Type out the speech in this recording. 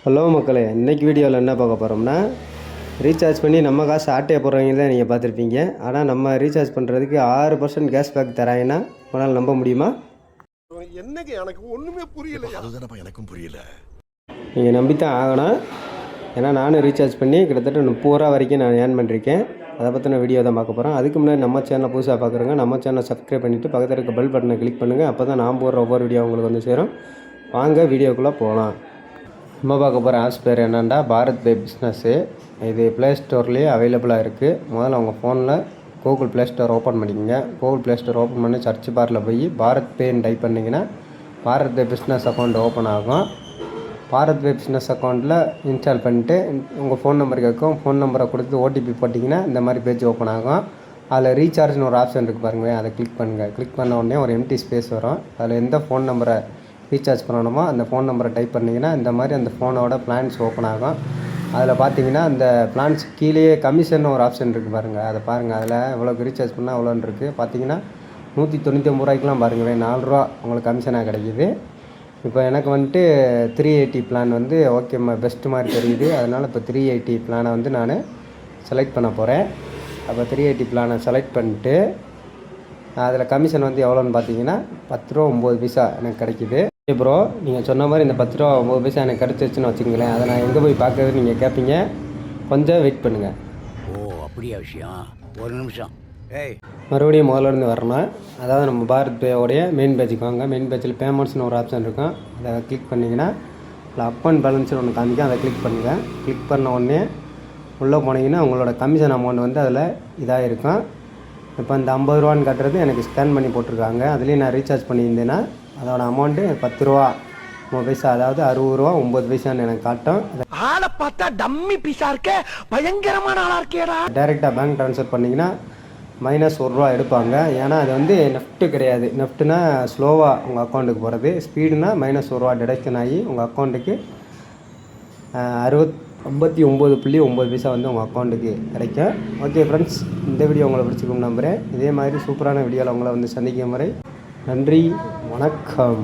Hello மக்களே, இன்றைக்கி வீடியோவில் என்ன பார்க்க போகிறோம்னா, ரீசார்ஜ் பண்ணி நம்ம காசு ஆட்டையை போடுறவங்க தான் நீங்கள் பார்த்துருப்பீங்க. ஆனால் நம்ம ரீசார்ஜ் பண்ணுறதுக்கு 6% கேஷ்பேக் தராங்கன்னா உங்களால் நம்ப முடியுமா? என்னங்க எனக்கு ஒன்றுமே புரியல. அதுதானப்பா எனக்கும் புரியல. நீங்கள் நம்பித்தான் ஆகணும். ஏன்னா நானும் ரீசார்ஜ் பண்ணி கிட்டத்தட்ட 30 ரூபா வரைக்கும் நான் ஏர்ன் பண்ணியிருக்கேன். அதை பற்றின வீடியோ தான் பார்க்க போகிறோம். அதுக்கு முன்னாடி நம்ம சேனலை புதுசாக பார்க்குறோங்க, நம்ம சேனலை சப்ஸ்கிரைப் பண்ணிவிட்டு பக்கத்தில் இருக்க பெல் பட்டனை கிளிக் பண்ணுங்கள். அப்போ தான் நான் போடுற ஒவ்வொரு வீடியோ உங்களுக்கு வந்து சேரும். வாங்க வீடியோக்குள்ளே போகலாம். நம்ம பார்க்க போகிற ஆப்ஸ் பேர் என்னென்னா பாரத் பே பிஸ்னஸ்ஸு. இது ப்ளே ஸ்டோர்லேயே அவைலபிளாக இருக்குது. முதல்ல உங்கள் ஃபோனில் கூகுள் ப்ளே ஸ்டோர் ஓப்பன் பண்ணிக்கோங்க. கூகுள் ப்ளே ஸ்டோர் ஓப்பன் பண்ணி சர்ச் பாரில் போய் பாரத் பேன்னு டைப் பண்ணிங்கன்னா பாரத் பே பிஸ்னஸ் அக்கௌண்ட் ஓப்பன் ஆகும். பாரத் பே பிஸ்னஸ் அக்கௌண்ட்டில் இன்ஸ்டால் பண்ணிட்டு உங்கள் ஃபோன் நம்பர் கேட்கும். ஃபோன் நம்பரை கொடுத்து ஓடிபி போட்டிங்கன்னா இந்த மாதிரி பேஜ் ஓப்பன் ஆகும். அதில் ரீசார்ஜ்னு ஒரு ஆப்ஷன் இருக்குது பாருங்கள், அதை கிளிக் பண்ணுங்கள். கிளிக் பண்ண உடனே ஒரு எம்டி ஸ்பேஸ் வரும். அதில் எந்த ஃபோன் நம்பரை ரீசார்ஜ் பண்ணணுமோ அந்த ஃபோன் நம்பரை டைப் பண்ணிங்கன்னா இந்த மாதிரி அந்த ஃபோனோட பிளான்ஸ் ஓப்பன் ஆகும். அதில் பார்த்தீங்கன்னா அந்த பிளான்ஸ் கீழேயே கமிஷன் ஒரு ஆப்ஷன் இருக்குது பாருங்கள், அதை பாருங்கள். அதில் எவ்வளோக்கு ரீசார்ஜ் பண்ணால் எவ்வளோன்னு இருக்குது பார்த்தீங்கன்னா 199 ரூபாய்க்குலாம் பாருங்களேன், 4 ரூபா உங்களுக்கு கமிஷனாக கிடைக்கிது. இப்போ எனக்கு வந்துட்டு 380 பிளான் வந்து ஓகே பெஸ்ட்டு மாதிரி தெரியுது. அதனால் இப்போ 380 பிளானை வந்து நான் செலக்ட் பண்ண போகிறேன். அப்போ 380 பிளானை செலக்ட் பண்ணிட்டு அதில் கமிஷன் வந்து எவ்வளோன்னு பார்த்தீங்கன்னா 10 ரூபா 9 பைசா எனக்கு கிடைக்கிது. ப்ரோ, நீங்கள் சொன்ன மாதிரி இந்த 10 ரூபா 9 பைசா எனக்கு கிடச்சிருச்சுன்னு வச்சுங்களேன். அதை நான் எங்கே போய் பார்க்குறது நீங்கள் கேட்பீங்க. கொஞ்சம் வெயிட் பண்ணுங்கள். ஓ அப்படியா விஷயம், ஒரு நிமிஷம். மறுபடியும் முதல்ல இருந்து வரணும். அதாவது நம்ம பாரத் பேயோடைய மெயின் பேஜுக்கு வாங்க. மெயின் பேஜில் பேமெண்ட்ஸ்னு ஒரு ஆப்ஷன் இருக்கும். அதை கிளிக் பண்ணிங்கன்னா இல்லை அப் அண்ட் பேலன்ஸ்னு ஒன்று காமிக்கும். அதை கிளிக் பண்ணுங்கள். கிளிக் பண்ண உடனே உள்ளே போனீங்கன்னா உங்களோட கமிஷன் அமௌண்ட் வந்து அதில் இதாக இருக்கும். இப்போ இந்த 50 ரூபான்னு கட்டுறது எனக்கு ஸ்கேன் பண்ணி போட்டிருக்காங்க. அதுலேயும் நான் ரீசார்ஜ் பண்ணியிருந்தேன்னா அதோட அமௌண்ட்டு 10 ரூபா 9 பைசா, அதாவது 60 ரூபா 9 பைசான்னு எனக்கு காட்டும். ஆளை பார்த்தா டம்மி பீஸா இருக்க, பயங்கரமான ஆளா இருக்கேடா. டைரெக்டாக பேங்க் ட்ரான்ஸ்ஃபர் பண்ணிங்கன்னா -1 ரூபா எடுப்பாங்க. ஏன்னா அது வந்து நெஃப்ட்டு கிடையாது. நெஃப்ட்டுனா ஸ்லோவாக உங்கள் அக்கௌண்ட்டுக்கு போகிறது, ஸ்பீடுனா -1 ரூபா டிடக்ஷன் ஆகி உங்கள் அக்கௌண்ட்டுக்கு 59.9 பைசா வந்து உங்கள் அக்கௌண்ட்டுக்கு கிடைக்கும். ஓகே ஃப்ரெண்ட்ஸ், இந்த வீடியோ உங்களை பிடிச்சிக்கும் நம்புகிறேன். இதே மாதிரி சூப்பரான வீடியோவில் உங்களை வந்து சந்திக்கும் வரை நன்றி, வணக்கம்.